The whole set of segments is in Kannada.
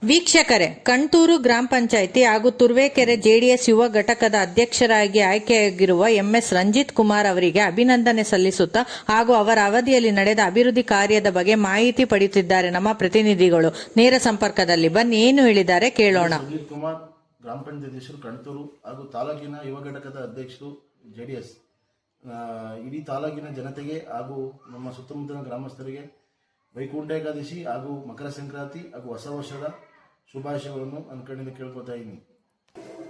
ವೀಕ್ಷಕರೇ, ಕಣ್ತೂರು ಗ್ರಾಮ ಪಂಚಾಯಿತಿ ಹಾಗೂ ತುರುವೇಕೆರೆ ಜೆಡಿಎಸ್ ಯುವ ಘಟಕದ ಅಧ್ಯಕ್ಷರಾಗಿ ಆಯ್ಕೆಯಾಗಿರುವ ಎಂಎಸ್ ರಂಜಿತ್ ಕುಮಾರ್ ಅವರಿಗೆ ಅಭಿನಂದನೆ ಸಲ್ಲಿಸುತ್ತಾ ಹಾಗೂ ಅವರ ಅವಧಿಯಲ್ಲಿ ನಡೆದ ಅಭಿವೃದ್ಧಿ ಕಾರ್ಯದ ಬಗ್ಗೆ ಮಾಹಿತಿ ಪಡೆಯುತ್ತಿದ್ದಾರೆ ನಮ್ಮ ಪ್ರತಿನಿಧಿಗಳು. ನೇರ ಸಂಪರ್ಕದಲ್ಲಿ ಬನ್ನಿ, ಏನು ಹೇಳಿದ್ದಾರೆ ಕೇಳೋಣ. ರಂಜಿತ್ ಕುಮಾರ್, ಗ್ರಾಮ ಪಂಚಾಯತ್ ಕಣ್ತೂರು ಹಾಗೂ ತಾಲೂಕಿನ ಯುವ ಘಟಕದ ಅಧ್ಯಕ್ಷರು ಜೆಡಿಎಸ್. ಇಡೀ ತಾಲೂಕಿನ ಜನತೆಗೆ ಹಾಗೂ ನಮ್ಮ ಸುತ್ತಮುತ್ತಲಿನ ಗ್ರಾಮಸ್ಥರಿಗೆ ವೈಕುಂಠ ಏಕಾದಶಿ ಹಾಗೂ ಮಕರ ಸಂಕ್ರಾಂತಿ ಹಾಗೂ ಹೊಸ ವರ್ಷದ ಶುಭಾಶಯಗಳನ್ನು ನನ್ನ ಕಡೆಯಿಂದ ಕೇಳ್ಕೊತಾ ಇದ್ದೀನಿ.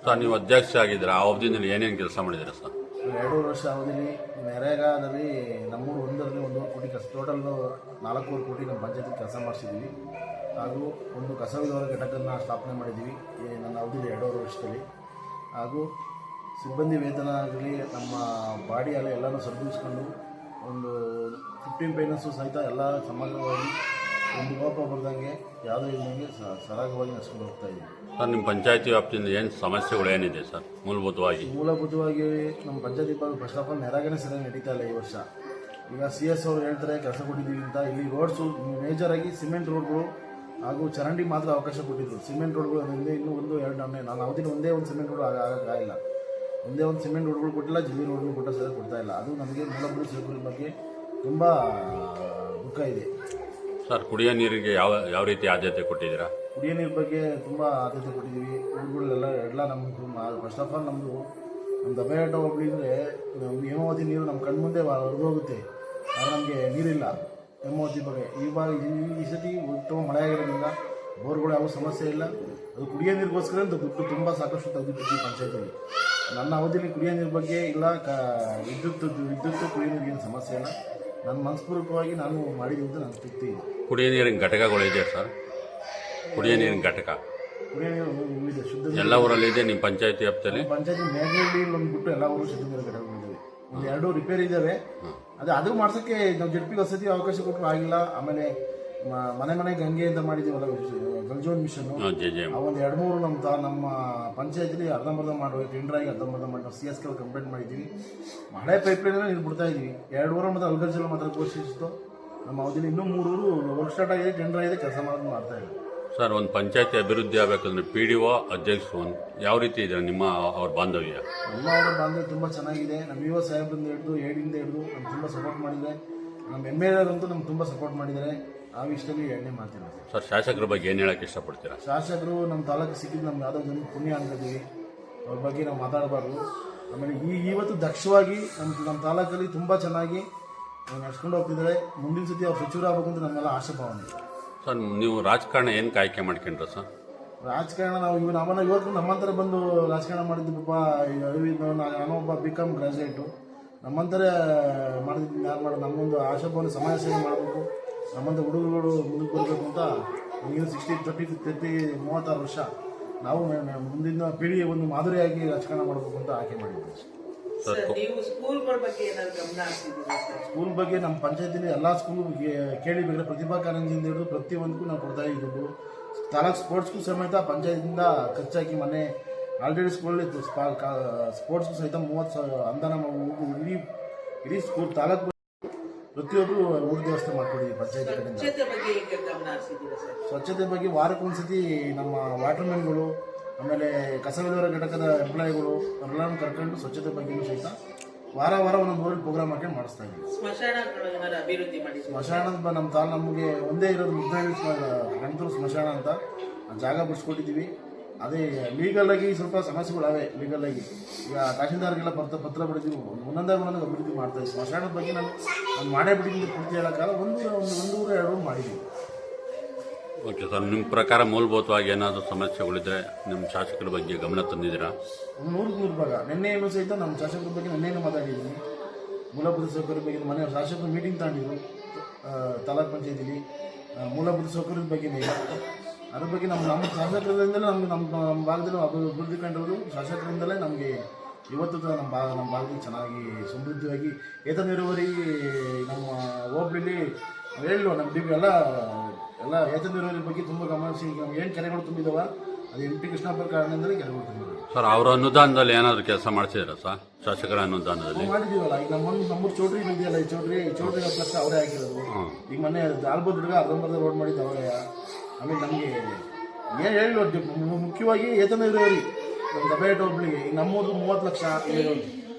ಸರ್, ನೀವು ಅಧ್ಯಕ್ಷ ಆಗಿದ್ದೀರಾ, ಆ ಅವಧಿಯಲ್ಲಿ ಏನೇನು ಕೆಲಸ ಮಾಡಿದ್ದೀರಾ ಸರ್? 2 ವರ್ಷ ಅವಧಿಯಲ್ಲಿ ನರೇಗಾದಲ್ಲಿ ನಮ್ಮೂರು ಒಂದರಲ್ಲಿ 1.5 ಕೋಟಿ ಟೋಟಲ್ 4 ಕೋಟಿ ನಮ್ಮ ಪಂಚಾಯತಿ ಕೆಲಸ ಮಾಡಿಸಿದ್ದೀವಿ. ಹಾಗೂ ಒಂದು ಕಸ ವಿಲೇವಾರಿ ಘಟಕವನ್ನು ಸ್ಥಾಪನೆ ಮಾಡಿದ್ದೀವಿ ನನ್ನ ಅವಧಿಯಲ್ಲಿ 2 ವರ್ಷದಲ್ಲಿ. ಹಾಗೂ ಸಿಬ್ಬಂದಿ ವೇತನ ಆಗಲಿ ನಮ್ಮ ಬಾಡಿಯಲ್ಲಿ ಎಲ್ಲನೂ ಸರಿದೂಗಿಸ್ಕೊಂಡು ಒಂದು 15 ಫೈನಾನ್ಸು ಸಹಿತ ಎಲ್ಲ ಸಮಗ್ರವಾಗಿ ಒಂದು ಲೋಪ ಬರ್ದಂಗೆ ಯಾವುದೇ ಇಲ್ಲದಂಗೆ ಸರಾಗವಾಗಿ ನಡೆಸ್ಕೊಂಡು ಹೋಗ್ತಾ ಇದ್ದೀವಿ. ಸರ್, ನಿಮ್ಮ ಪಂಚಾಯತಿ ವ್ಯಾಪ್ತಿಯಿಂದ ಏನು ಸಮಸ್ಯೆಗಳು ಏನಿದೆ ಸರ್? ಮೂಲಭೂತವಾಗಿ ನಮ್ಮ ಪಂಚಾಯತಿ ಫಸ್ಟ್ ಆಫ್ ಆಲ್ ನೆರಗಣೆ ಸರಿಯಾಗಿ ನಡೀತಾ ಇಲ್ಲ ಈ ವರ್ಷ. ಈಗ CS ಅವರು ಹೇಳ್ತಾರೆ ಕೆಲಸ ಕೊಟ್ಟಿದ್ದೀವಿ ಅಂತ. ಇಲ್ಲಿ ರೋಡ್ಸು ಮೇಜರಾಗಿ ಸಿಮೆಂಟ್ ರೋಡ್ಗಳು ಹಾಗೂ ಚರಂಡಿ ಮಾತ್ರ ಅವಕಾಶ ಕೊಟ್ಟಿದ್ರು. ಸಿಮೆಂಟ್ ರೋಡ್ಗಳು ಅದರಿಂದ ಇನ್ನೂ 1-2 ನಾನು ಅವಧಿನ ಒಂದೇ ಒಂದು ಸಿಮೆಂಟ್ ರೋಡ್ ಆಗೋಕ್ಕಾಗಿಲ್ಲ. ಒಂದೇ ಒಂದು ಸಿಮೆಂಟ್ ರೋಡ್ಗಳು ಕೊಟ್ಟಿಲ್ಲ, ಜಿಲ್ಲಿ ರೋಡ್ಗಳು ಕೊಡ್ತಾ ಇಲ್ಲ. ಅದು ನಮಗೆ ಮೂಲಭೂತ ಸೌಕರ್ಯದ ಬಗ್ಗೆ ತುಂಬ ದುಃಖ ಇದೆ. ಸರ್, ಕುಡಿಯೋ ನೀರಿಗೆ ಯಾವ ರೀತಿ ಆದ್ಯತೆ ಕೊಟ್ಟಿದ್ದೀರಾ? ಕುಡಿಯೋ ನೀರು ಬಗ್ಗೆ ತುಂಬ ಆದ್ಯತೆ ಕೊಟ್ಟಿದ್ದೀವಿ. ಊರುಗಳೆಲ್ಲ ನಮ್ಮ ಫಸ್ಟ್ ಆಫ್ ಆಲ್ ನಮ್ಮ ದಬ್ಬೆಘಟ್ಟ ಹೋಗ್ಲಿ ಅಂದರೆ ಹೇಮಾವತಿ ನೀರು ನಮ್ಮ ಕಣ್ಮುಂದೆ ಹೊರಗೋಗುತ್ತೆ. ಆದರೆ ನಮಗೆ ನೀರಿಲ್ಲ ಹೇಮಾವತಿ ಬಗ್ಗೆ. ಇವಾಗ ಈ ಸತಿ ಉತ್ತಮ ಮಳೆ ಆಗಿರೋದ್ರಿಂದ ಬೋರ್ಗಳು ಯಾವ ಸಮಸ್ಯೆ ಇಲ್ಲ. ಅದು ಕುಡಿಯೋ ನೀರಿಗೋಸ್ಕರ ದುಡ್ಡು ತುಂಬ ಸಾಕಷ್ಟು ತೆಗೆದುಬಿಟ್ಟು ಪಂಚಾಯತಲ್ಲಿ. ನನ್ನ ಅವಧಿಯಲ್ಲಿ ಕುಡಿಯೋ ನೀರು ಬಗ್ಗೆ ಇಲ್ಲ, ವಿದ್ಯುತ್ ಕುಡಿಯೋ ನೀರಿಗೇನು ಸಮಸ್ಯೆ ಇಲ್ಲ. ನಾನು ಮನಸ್ಪೂರ್ವಕವಾಗಿ ನಾನು ಮಾಡಿದ್ದೀನಿ ಅಂತ ನಾನು ತೃಪ್ತಿ ಇದೆ. ಕುಡಿಯೋ ನೀರಿನ ಘಟಕಗಳು ಇದೆ ಸರ್? ಕುಡಿಯೋ ನೀರಿನ ಘಟಕ ಕುಡಿಯೋ ನೀರು ಇದೆ, ಶುದ್ಧ ಎಲ್ಲ ಊರಲ್ಲಿ ಇದೆ. ನಿಮ್ಮ ಪಂಚಾಯತಿ ವ್ಯಾಪ್ತಿಯಲ್ಲಿ ಪಂಚಾಯತಿ ಮೇಘಳ್ಳಿ ಒಂದು ಬಿಟ್ಟು ಎಲ್ಲ ಊರು ಶುದ್ಧ ನೀರು ಘಟಕಗಳಿದ್ದಾವೆ. 1-2 ರಿಪೇರಿ ಇದ್ದಾವೆ. ಅದು ಮಾಡ್ಸೋಕ್ಕೆ ನಾವು ಜಡ್ಪಿ ವಸತಿ ಅವಕಾಶ ಕೊಟ್ಟರು ಆಗಿಲ್ಲ. ಆಮೇಲೆ ಮನೆ ಗಂಗೆ ಅಂತ ಮಾಡಿದ್ದೀವಲ್ಲ, ಜಲಜೀವನ್ ಮಿಷನ್, ಒಂದು 2-3 ನಮ್ಮ ಪಂಚಾಯತಿಲಿ ಅರ್ಧಂಬರ್ಧ ಮಾಡುವ ಟೆಂಡರಾಗಿ ಅರ್ಧಂಬರ್ಧ ಮಾಡಿ ನಾವು CS ಕಂಪ್ಲೇಂಟ್ ಮಾಡಿದ್ದೀವಿ. ಮಳೆ ಪೈಪ್ಲೈನ್ ನೀರು ಬಿಡ್ತಾ ಇದ್ದೀವಿ. 2 ಊರು ಮತ್ತು ಅಲ್ಗರ್ಜಲ್ ಮಾತ್ರ ಘೋಷಿಸಿತ್ತು. ನಮ್ಮ ಅವಧಿಯಲ್ಲಿ ಇನ್ನೂ 3 ಊರು ವರ್ಕ್ ಸ್ಟಾರ್ಟ್ ಆಗಿದೆ, ಟೆಂಡರ್ ಆಗಿದೆ, ಕೆಲಸ ಮಾಡೋದು ಮಾಡ್ತಾ ಇದೆ. ಸರ್, ಒಂದು ಪಂಚಾಯತಿ ಅಭಿವೃದ್ಧಿ ಆಗಬೇಕಂದ್ರೆ PDO ಅಧ್ಯಕ್ಷರು ಯಾವ ರೀತಿ ಇದೆ ನಿಮ್ಮ ಅವ್ರ ಬಾಂಧವ್ಯ? ಅವರ ಬಾಂಧವ್ಯ ತುಂಬ ಚೆನ್ನಾಗಿದೆ. ನಮ್ಮ ಯುವ ಸಾಹೇಬ್ರಿಂದ ಹಿಡಿದು ಏಡಿಂದ ಹಿಡಿದು ನಮ್ಗೆ ತುಂಬ ಸಪೋರ್ಟ್ ಮಾಡಿದ್ದಾರೆ. ನಮ್ಮ MLA ಅಂತೂ ನಮ್ಗೆ ತುಂಬ ಸಪೋರ್ಟ್ ಮಾಡಿದ್ದಾರೆ. ಆ ವಿಷಯದಲ್ಲಿ 2ನೇ ಮಾತಿಲ್ಲ ಸರ್. ಶಾಸಕರ ಬಗ್ಗೆ ಏನು ಹೇಳಕ್ಕೆ ಇಷ್ಟಪಡ್ತೀರಾ? ಶಾಸಕರು ನಮ್ಮ ತಾಲೂಕು ಸಿಕ್ಕಿದ್ದು ನಮ್ಗೆ ಯಾವುದೋ ಜನ ಪುಣ್ಯ ಅನ್ಕೋತೀವಿ. ಅವ್ರ ಬಗ್ಗೆ ನಾವು ಮಾತಾಡಬಾರ್ದು. ಆಮೇಲೆ ಇವತ್ತು ದಕ್ಷವಾಗಿ ನಮ್ಮ ತಾಲೂಕಲ್ಲಿ ತುಂಬ ಚೆನ್ನಾಗಿ ನಡ್ಸ್ಕೊಂಡು ಹೋಗ್ತಿದ್ದಾರೆ. ಮುಂದಿನ ಸತಿ ಅವ್ರು ಸಚಿವರಾಗಬೇಕು ಅಂತ ನಮ್ಮೆಲ್ಲ ಆಶಾಭಾವನೆ. ಸರ್, ನೀವು ರಾಜಕಾರಣ ಏನು ಆಯ್ಕೆ ಮಾಡ್ಕೊಂಡ್ರ ಸರ್? ರಾಜಕಾರಣ ನಮ್ಮನ್ನ ಇವತ್ತು ನಮ್ಮಂತರ ಬಂದು ರಾಜಕಾರಣ ಮಾಡಿದ್ದು ಪಾಪ. ನಾನೊಬ್ಬ BCom ಗ್ರಾಜುಯೇಟು. ನಮ್ಮಂತರ ಮಾಡಿದ್ದು ಯಾರು ಮಾಡೋದು? ನಮ್ಮೊಂದು ಆಶಾಭಾವನೆ, ಸಮಾಜ ಸೇವೆ ಮಾಡಬೇಕು, ನಮ್ಮಂತ ಹುಡುಗರುಗಳು ಮುಂದಕ್ಕೆ ಬರಬೇಕು ಅಂತ. ನಮಗಿನ 36 ವರ್ಷ. ನಾವು ಮುಂದಿನ ಪೀಳಿಗೆ ಒಂದು ಮಾದರಿಯಾಗಿ ರಾಜಕಾರಣ ಮಾಡಬೇಕು ಅಂತ ಆಯ್ಕೆ ಮಾಡಿದ್ದೀವಿ. ಸ್ಕೂಲ್ ಬಗ್ಗೆ ನಮ್ಮ ಪಂಚಾಯತಿಲಿ ಎಲ್ಲ ಸ್ಕೂಲ್ ಕೇಳಿಬೇಕ್ರೆ ಪ್ರತಿಭಾ ಕಾರಂಜಿಯಿಂದ ಹಿಡಿದು ಪ್ರತಿಯೊಂದಕ್ಕೂ ನಾವು ಕೊಡ್ತಾ ಇದ್ದೀವಿ. ತಾಲೂಕು ಸ್ಪೋರ್ಟ್ಸ್ಗೂ ಸಮೇತ ಪಂಚಾಯತಿಂದ ಖರ್ಚಾಕಿ ಮೊನ್ನೆ ಆಲ್ರೆಡಿ ಸ್ಕೂಲಲ್ಲಿ ಸ್ಪೋರ್ಟ್ಸ್ಗೂ ಸಹಿತ 30,000 ಅನುದಾನ ಇಡೀ ಸ್ಕೂಲ್ ತಾಲೂಕು ಪ್ರತಿಯೊಬ್ಬರು ಊಟ ವ್ಯವಸ್ಥೆ ಮಾಡ್ಕೊಂಡಿದ್ದೀವಿ ಪಂಚಾಯತಿ ಕಡೆಯಿಂದ. ಸ್ವಚ್ಛತೆ ಬಗ್ಗೆ ವಾರಕ್ಕೊಂದ್ಸತಿ ನಮ್ಮ ವಾಟರ್ಮೆನ್ಗಳು, ಆಮೇಲೆ ಕಸ ವಿಲೇವಾರಿ ಘಟಕದ ಎಂಪ್ಲಾಯಿಗಳು ಅವರೆಲ್ಲರೂ ಕರ್ಕೊಂಡು ಸ್ವಚ್ಛತೆ ಬಗ್ಗೆ ಸಹಿತ ವಾರ ಒಂದೊಂದು ಊರಲ್ಲಿ ಪ್ರೋಗ್ರಾಮ್ ಹಾಕಿ ಮಾಡಿಸ್ತಾ ಇದ್ದೀವಿ. ಸ್ಮಶಾನದ ನಮಗೆ ಒಂದೇ ಇರೋದು ಗಣತೂರು ಸ್ಮಶಾನ ಅಂತ ಜಾಗ ಬಿಡಿಸ್ಕೊಟ್ಟಿದ್ದೀವಿ. ಅದೇ ಲೀಗಲಾಗಿ ಸ್ವಲ್ಪ ಸಮಸ್ಯೆಗಳವೆ. ಲೀಗಲಾಗಿ ಈಗ ತಹಶೀಲ್ದಾರ್ಗೆಲ್ಲ ಪತ್ರ ಬಡಿದ್ದೀವಿ. ಒಂದೊಂದಾಗಿ ಅಭಿವೃದ್ಧಿ ಮಾಡ್ತಾ ಇದ್ದೀವಿ. ಸ್ಮಶಾನದ ಬಗ್ಗೆ ನಾನು ಮಾಡೇ ಬಿಟ್ಟಿದ್ದೀನಿ ಪೂರ್ತಿ ಹೇಳೋಕ್ಕಾಗಲ್ಲ. ಒಂದು ಊರು 2 ಊರು ಮಾಡಿದ್ದೀವಿ. ಓಕೆ ಸರ್, ನಿಮ್ಮ ಪ್ರಕಾರ ಮೂಲಭೂತವಾಗಿ ಏನಾದರೂ ಸಮಸ್ಯೆಗಳಿದ್ರೆ ನಿಮ್ಮ ಶಾಸಕರ ಬಗ್ಗೆ ಗಮನ ತಂದಿದ್ದೀರಾ? 100% ಭಾಗ. ನಿನ್ನೆಯನ್ನು ಸಹಿತ ನಮ್ಮ ಶಾಸಕರ ಬಗ್ಗೆ ನಿನ್ನೆಯನ್ನು ಮಾತಾಡಿದ್ದೀನಿ. ಮೂಲಭೂತ ಸೌಕರ್ಯದ ಬಗ್ಗೆ ಮನೆ ಶಾಸಕರು ಮೀಟಿಂಗ್ ತಗೊಂಡಿದ್ರು ತಾಲೂಕ್ ಪಂಚಾಯತಿಲಿ. ಮೂಲಭೂತ ಸೌಕರ್ಯದ ಬಗ್ಗೆನೇ ಇದೆ. ಅದ್ರ ಬಗ್ಗೆ ನಮ್ಮ ಶಾಸಕರಿಂದಲೇ ನಮ್ಗೆ ನಮ್ಮ ಭಾಗದಲ್ಲಿ ಅಭಿವೃದ್ಧಿ ಕಂಡಿರೋದು ಶಾಸಕರಿಂದಲೇ ನಮಗೆ ಇವತ್ತು ನಮ್ಮ ಭಾಗದಲ್ಲಿ ಚೆನ್ನಾಗಿ ಸಮೃದ್ಧಿಯಾಗಿ ಏತ ನೀರಾವರಿ ನಮ್ಮ ಹೋಬಳಿಲಿ ಹೇಳುವ ನಮ್ಮ ಎಲ್ಲ ಏತ ನೀರಾವರಿ ಬಗ್ಗೆ ತುಂಬ ಗಮನಿಸಿ ನಮ್ಗೆ ಏನು ಕೆರೆಗಳು ತುಂಬಿದಾವ ಅದು MP ಕೃಷ್ಣಪ್ಪ ಕಾರಣದಿಂದಲೇ ಕೆರೆಗಳು ತುಂಬಿದಾವೆ. ಸರ್, ಅವರ ಅನುದಾನದಲ್ಲಿ ಏನಾದರೂ ಕೆಲಸ ಮಾಡ್ತಿದ್ದೀರಾ ಸರ್? ಶಾಸಕರ ಅನುದಾನದಲ್ಲಿ ಮಾಡಿದ್ದೀವಲ್ಲ. ಈಗ ನಮ್ಮೂರು ಚೌಟ್ರಿ ಇದೆಯಲ್ಲ, ಈ ಚೌಟ್ರಿ 10 ಲಕ್ಷ ಅವರೇ ಹಾಕಿರೋದು. ಈಗ ಮೊನ್ನೆ ಆಲ್ಬೋದ್ ಗಿಡ ಅರ್ಧಂಬರ್ಧ ರೋಡ್ ಮಾಡಿದ್ದು ಅವರೇ. ಆಮೇಲೆ ನಮಗೆ ಏನು ಹೇಳಿಲ್ಲ, ಮುಖ್ಯವಾಗಿ ಏತನವರಿಗೆ ನಮ್ಮ ದಬಾಯಿಟ್ ಒಬ್ಬಳಿಗೆ ಈಗ ನಮ್ಮದು 30 ಲಕ್ಷ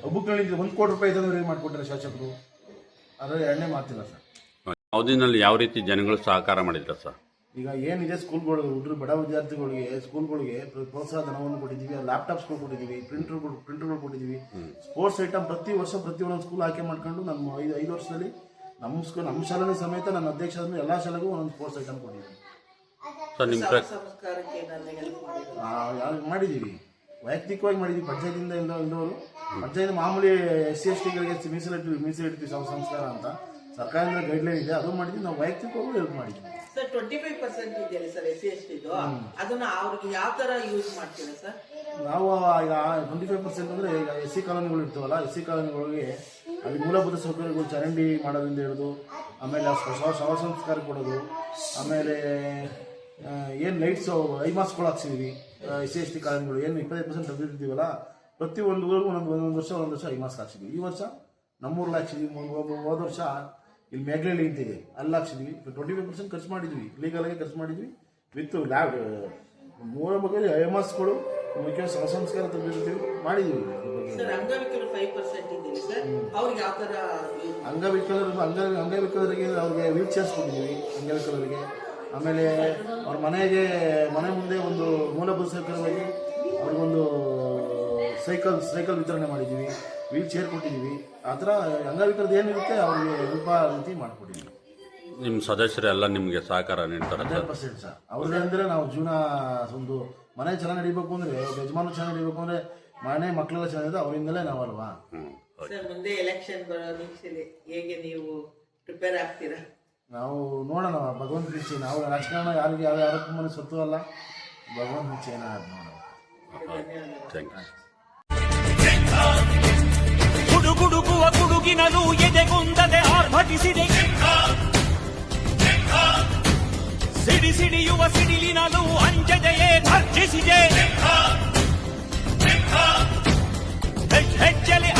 ಒಬ್ಬಕ್ಕೆ 1 ಕೋಟಿ ರೂಪಾಯಿ ಏತನವರಿಗೆ ಮಾಡಿಕೊಟ್ರೆ ಶಾಸಕರು. ಅದರಲ್ಲಿ ಎರಡನೇ ಮಾತಿಲ್ಲ ಸರ್. ಅವಧಿನಲ್ಲಿ ಯಾವ ರೀತಿ ಜನಗಳು ಸಹಕಾರ ಮಾಡಿದ್ರ ಸರ್? ಈಗ ಏನಿದೆ ಸ್ಕೂಲ್ಗಳು ಹುಡುಗರು ಬಡ ವಿದ್ಯಾರ್ಥಿಗಳಿಗೆ ಸ್ಕೂಲ್ಗಳಿಗೆ ಪ್ರೋತ್ಸಾಹ ಧನವನ್ನು ಕೊಟ್ಟಿದ್ದೀವಿ, ಲ್ಯಾಪ್ಟಾಪ್ಸ್ಗಳು ಕೊಟ್ಟಿದ್ದೀವಿ, ಪ್ರಿಂಟರ್ಗಳು ಕೊಟ್ಟಿದ್ದೀವಿ. ಸ್ಪೋರ್ಟ್ಸ್ ಐಟಮ್ ಪ್ರತಿ ವರ್ಷ ಪ್ರತಿಯೊಂದು ಸ್ಕೂಲ್ ಆಯ್ಕೆ ಮಾಡ್ಕೊಂಡು ನಮ್ಮ 5 ವರ್ಷದಲ್ಲಿ ನಮ್ಮ ಶಾಲೆನೇ ಸಮೇತ ನನ್ನ ಅಧ್ಯಕ್ಷರಾದ ಎಲ್ಲ ಶಾಲೆಗೂ ಒಂದೊಂದು ಸ್ಪೋರ್ಟ್ಸ್ ಐಟಮ್ ಕೊಟ್ಟಿದ್ದೀವಿ ಸರ್. ನಿಮ್ಮ ಮಾಡಿದ್ದೀವಿ, ವೈಯಕ್ತಿಕವಾಗಿ ಮಾಡಿದ್ದೀವಿ. ಪಂಚಾಯತಿಂದ ಇಲ್ಲದವರು ಪಂಚಾಯತ್ ಮಾಮೂಲಿ SC STಗಳಿಗೆ ಮೀಸಲಿಡ್ತೀವಿ ಸಂಸ್ಕಾರ ಅಂತ ಸರ್ಕಾರದಿಂದ ಗೈಡ್ಲೈನ್ ಇದೆ, ಅದು ಮಾಡಿದ್ವಿ. ನಾವು ವೈಯಕ್ತಿಕವಾಗೂ ಹೆಲ್ಪ್ ಮಾಡಿದ್ವಿ ಸರ್. 25% ಇದೆಯಲ್ಲ ಸರ್ SC ST ಇದು, ಅದನ್ನ ಅವ್ರಿಗೆ ಯಾವ ತರ ಯೂಸ್ ಮಾಡ್ತೀರಾ ಸರ್? ನಾವು ಈಗ 25% ಅಂದರೆ ಈಗ SC ಕಾಲೋನಿಗಳು ಇರ್ತಾವಲ್ಲ, SC ಕಾಲೋನಿಗಳಿಗೆ ಅಲ್ಲಿ ಮೂಲಭೂತ ಸೌಕರ್ಯಗಳು ಚರಂಡಿ ಮಾಡೋದ್ರಿಂದ ಹಿಡಿದು, ಆಮೇಲೆ ಶವ ಸಂಸ್ಕಾರ ಕೊಡೋದು, ಆಮೇಲೆ ಏನು ಲೈಟ್ಸು ಐಮಾಸ್ಗಳು ಹಾಕ್ಸಿದ್ವಿ. SC ST ಕಾಲೋನಿಗಳು ಏನು 25% ತೆಗೆದಿರ್ತೀವಲ್ಲ, ಪ್ರತಿಯೊಂದು ಊರಿಗೂ ಒಂದೊಂದು ವರ್ಷ ಐಮಾಸ್ಕ್ ಹಾಕ್ಸಿದ್ವಿ. ಈ ವರ್ಷ ನಮ್ಮೂರಲ್ಲಿ ಹಾಕ್ಸಿದ್ವಿ, ಹೋದ ವರ್ಷ ಇಲ್ಲಿ ಮೇಘಲಹಳ್ಳಿ ಇಂತಿದೆ ಅಲ್ಲಿ ಹಾಕ್ಸಿದ್ವಿ. 25% ಖರ್ಚು ಮಾಡಿದ್ವಿ, ಲೀಗಲಾಗಿ ಖರ್ಚು ಮಾಡಿದ್ವಿ. ವಿತ್ ಲ್ಯಾಬ್ ಮೂಲ ಬಗ್ಗೆ ಐಮಾಸ್ಗಳು ಮುಖ್ಯ ಸಂಸ್ಕಾರ ತೆಗೆದಿರ್ತೀವಿ ಮಾಡಿದ್ವಿ. ಸರ್ ಅಂಗವಿಕಲರು 5% ಇದೆ ಸರ್, ಅವ್ರಿಗೆ ಯಾವ ತರ ಅಂಗವಿಕಲರಿಗೆ ಅವ್ರಿಗೆ ವೀಲ್ ಚೇರ್ಸ್ ಕೊಟ್ಟಿದ್ದೀವಿ ಅಂಗವಿಕಲರಿಗೆ. ಆಮೇಲೆ ಅವ್ರ ಮನೆ ಮುಂದೆ ಒಂದು ಮೂಲಭೂತ ಸೌಕರ್ಯವಾಗಿ ಅವ್ರಿಗೊಂದು ಸೈಕಲ್ ವಿತರಣೆ ಮಾಡಿದ್ದೀವಿ, ವೀಲ್ ಚೇರ್ ಕೊಟ್ಟಿದ್ದೀವಿ. ಆ ಥರ ಅಂಗವಿಕಲದ ಏನಿರುತ್ತೆ ಅವ್ರಿಗೆ ಸ್ವಲ್ಪ ರೀತಿ ಮಾಡಿಕೊಟ್ಟಿದ್ದೀವಿ. ನಿಮ್ಮ ಸದಸ್ಯರೆಲ್ಲ ನಿಮಗೆ ಸಹಕಾರ ನೀಡ್ತಾರೆ? 100% ಸರ್. ಅವ್ರದ್ದಂದ್ರೆ ನಾವು ಜೀವನ ಒಂದು ಮನೆ ಚೆನ್ನಾಗಿ ನಡಿಬೇಕು ಅಂದರೆ, ಯಜಮಾನ ಚೆನ್ನಾಗಿ ನಡಿಬೇಕು ಅಂದರೆ, ಮನೆ ಮಕ್ಕಳೆಲ್ಲ ಚೆನ್ನಾಗಿದೆ, ಅವರಿಂದಲೇ ನಾವಲ್ವಾ. ಸರ್ ಮುಂದೆ ಎಲೆಕ್ಷನ್ ಬರೋ ನಿರೀಕ್ಷೆ ಹೇಗೆ ನೀವು ಪ್ರಿಪೇರ್ ಆಗ್ತೀರಾ? ನಾವು ನೋಡೋಣ, ಭಗವಂತ ಇಚ್ಛೆ. ನಾವು ರಾಜಕಾರಣ ಯಾರಿಗೆ ಯಾರಕ್ಕೂ ಮನೆ ಸತ್ತು ಅಲ್ಲ, ಭಗವಂತ ಇಚ್ಛೆ ಏನಾದ್ರು ನೋಡೋಣ. Thank you. ಗುಡುಗುಡುಗುವ ಗುಡುಗಿನಲು ಎದೆಗುಂದದೆ ಆರ್ಭಟಿಸಿದೆ, ಸಿಡಿಸಿಡಿಯುವ ಸಿಡಿಲಿನಲು ಅಂಜದೆಯೇ ಧರ್ಜಿಸಿದೆ, ಹೆಜ್ಜೆಲಿ